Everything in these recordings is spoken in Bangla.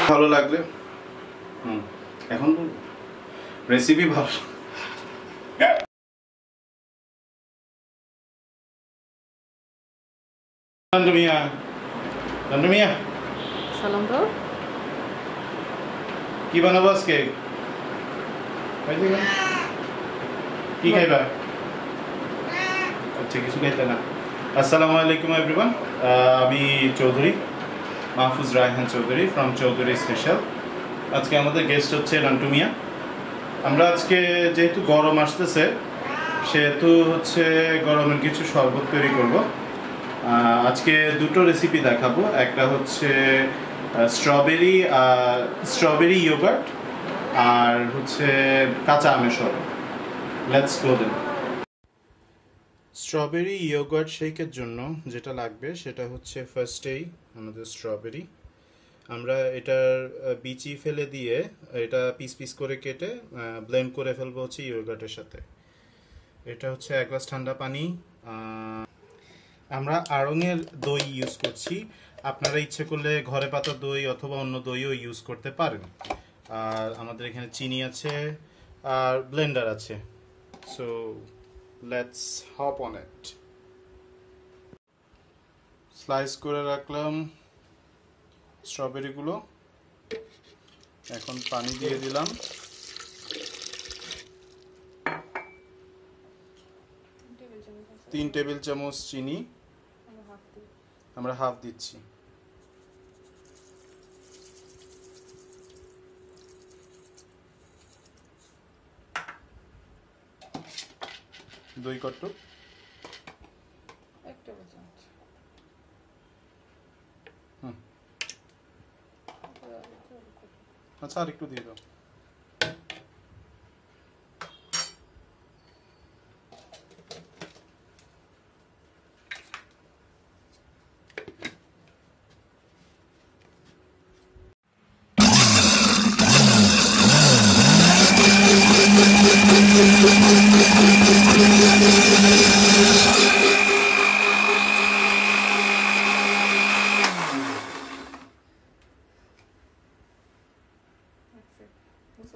ভালো লাগলে এখন রেসিপি ভালো। সালাম তো কি বানাবো আজকে? কি খাইবা? আচ্ছা কিছু খাইতে না। আসসালামু আলাইকুম এভরিওয়ান, আমি চৌধুরী মাহফুজ রায়হান চৌধুরী ফ্রম চৌধুরীস হেশেল। আজকে আমাদের গেস্ট হচ্ছে নান্টু মিয়া। আমরা আজকে যেহেতু গরম আসতেছে সেহেতু হচ্ছে গরমের কিছু শরবত তৈরি করব। আজকে দুটো রেসিপি দেখাবো, একটা হচ্ছে স্ট্রবেরি ইয়োগার্ট আর হচ্ছে কাঁচা আমের শরবত। Let's go then. Strawberry yogurt শেকের জন্য যেটা লাগবে সেটা হচ্ছে ফার্স্টেই আমাদের স্ট্রবেরি। আমরা এটার বিচি ফেলে দিয়ে এটা পিস পিস করে কেটে ব্লেন্ড করে ফেলবো হচ্ছে ইয়োগার্টের সাথে। এটা হচ্ছে 1 গ্লাস ঠান্ডা পানি। আমরা আড়ঙের দই ইউজ করছি, আপনারা ইচ্ছে করলে ঘরে পাতা দই অথবা অন্য দইও ইউজ করতে পারেন। আর আমাদের এখানে চিনি আছে আর ব্লেন্ডার আছে। So let's hop on it. Slice করে রাখলাম স্ট্রবেরিগুলো, এখন পানি দিয়ে দিলাম। তিন টেবিল চামচ চিনি আমরা হাফ দিচ্ছি। দই কত? আচ্ছা আর একটু দিয়ে দাও।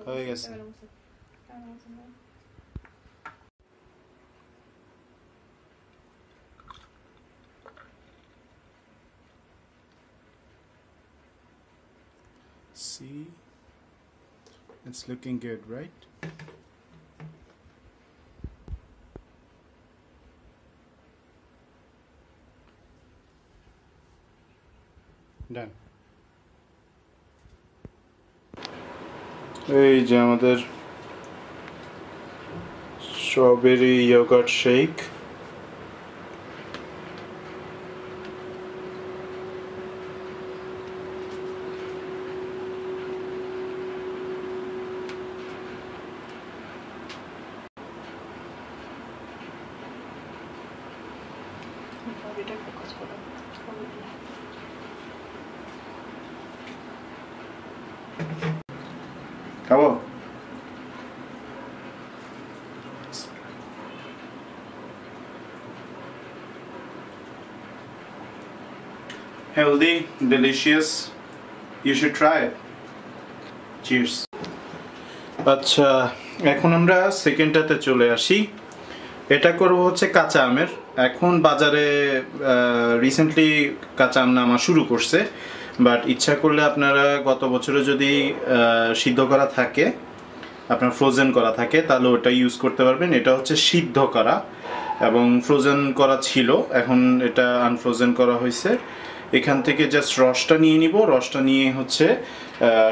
হয়ে গেছে। See, it's looking good, right? Done. এই যে আমাদের স্ট্রবেরি ইয়োগার্ট শেক। খাবো? Healthy, delicious. You should try it. Cheers. আচ্ছা এখন আমরা সেকেন্ডটাতে চলে আসি। এটা করব হচ্ছে কাঁচা আমের। এখন বাজারে রিসেন্টলি কাঁচা আম নামা শুরু করছে, বাট ইচ্ছা করলে আপনারা গত বছরে যদি সিদ্ধ করা থাকে, আপনার ফ্রোজেন করা থাকে, তাহলে ওটা ইউজ করতে পারবেন। এটা হচ্ছে সিদ্ধ করা এবং ফ্রোজেন করা ছিল, এখন এটা আনফ্রোজেন করা হয়েছে। এখান থেকে জাস্ট রসটা নিয়ে নিব, রসটা নিয়ে হচ্ছে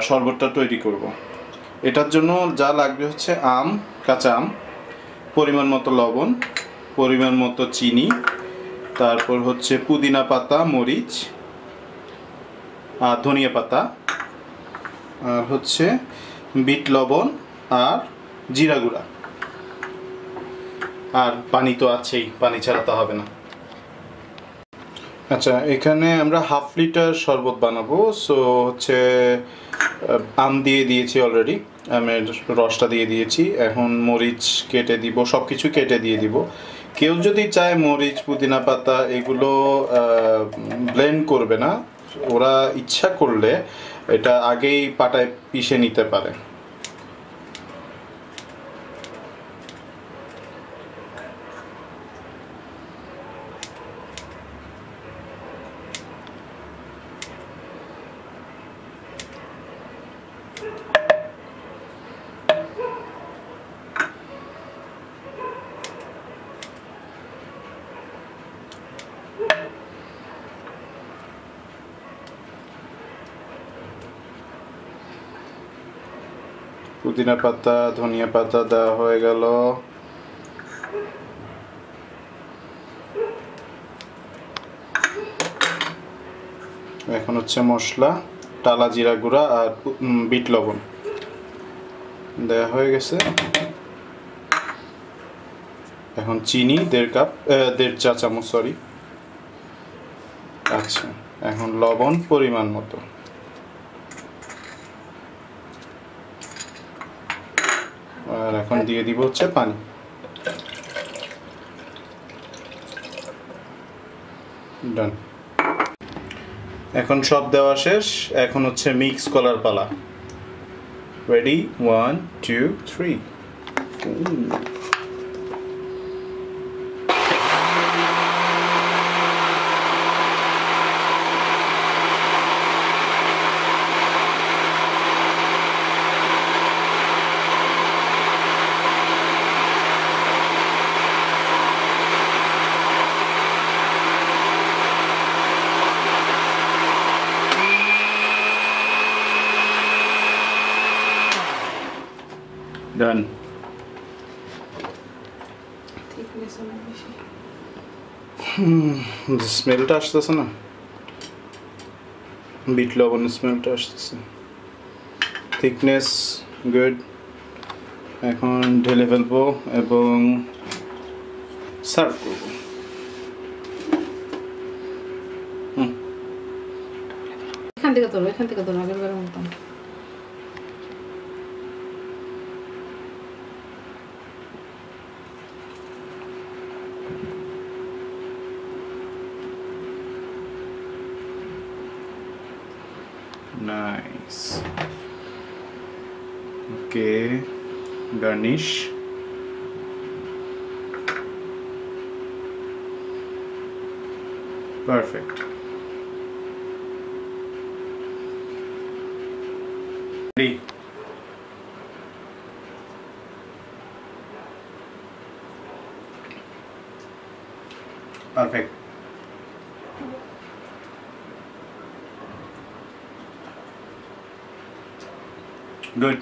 শরবতটা তৈরি করব। এটার জন্য যা লাগবে হচ্ছে আম, কাঁচা আম, পরিমাণ মতো লবণ, পরিমাণ মতো চিনি, তারপর হচ্ছে পুদিনা পাতা, মরিচ আর ধনিয়া পাতা, আর হচ্ছে বিট লবণ আর জিরা গুঁড়া, আর পানি তো আছেই, পানি ছাড়া তো হবে না। আচ্ছা এখানে আমরা 1/2 লিটার শরবত বানাবো। সো হচ্ছে আম দিয়ে দিয়েছি অলরেডি, আমের রসটা দিয়ে দিয়েছি। এখন মরিচ কেটে দিব, সব কিছু কেটে দিয়ে দিব। কেউ যদি চায় মরিচ পুদিনা পাতা এগুলো ব্লেন্ড করবে না, ওরা ইচ্ছা করলে এটা আগেই পাটায় পিষে নিতে পারে। পুদিনা পাতা ধনিয়া পাতা দেওয়া হয়ে গেল। এখন হচ্ছে মশলা, টালা জিরা গুঁড়া আর বিট লবণ দেওয়া হয়ে গেছে। এখন চিনি 1.5 চা চামচ, সরি। আচ্ছা, এখন লবণ পরিমাণ মতো। আর এখন দিয়ে দিব হচ্ছে পানি। ডান। এখন সব দেওয়া শেষ, এখন হচ্ছে মিক্স করার পালা। রেডি, 1 2 3। ডান। স্মেলটা আসতেছে না, বিট লবণের স্মেলটা আসতেছে। Thickness good. এখন ঢেলে ফেলবো এবং সার্ভ করবো। এখান থেকে তোলো আগের মতন। Nice. Okay, garnish. Perfect. Ready. Perfect. Good.